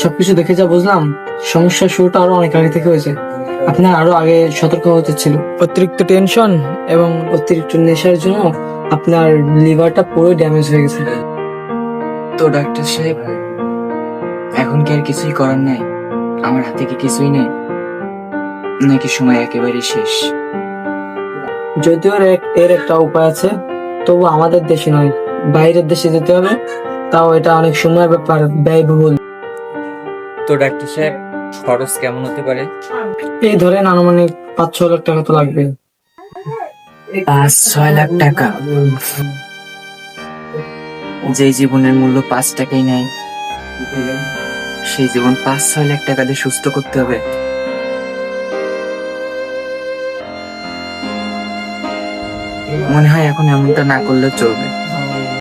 সবকিছু দেখে যা বুঝলাম, সমস্যার শুরুটা আরো অনেক আগে থেকে হয়েছে। আপনার আরো আগে সতর্ক হওয়া উচিত ছিল। অতিরিক্ত টেনশন এবং অতিরিক্ত নেশার জন্য আপনার লিভারটা পুরো ড্যামেজ হয়ে গেছে। তো ডাক্তার সাহেব, এখন কি আর কিছুই করার নাই? আমার হাতে কি কিছুই নেই, নাকি সময় একেবারে শেষ? যদিও এর একটা উপায় আছে, তবু আমাদের দেশে নয়, বাইরের দেশে যেতে হবে। তাও এটা অনেক সময়ের ব্যাপার, ব্যয়বহুল। তো ডাক্তার সাহেব, খরচ কেমন হতে পারে? এই ধরেন আনুমানিক 5-6 লাখ টাকা তো লাগবে। 5-6 লাখ টাকা? যে জীবনের মূল্য 5 টাকাই নাই, সেই জীবন 5-6 লাখ টাকা দিয়ে সুস্থ করতে হবে? মনে হয় এখন এমনটা না করলে চলবে।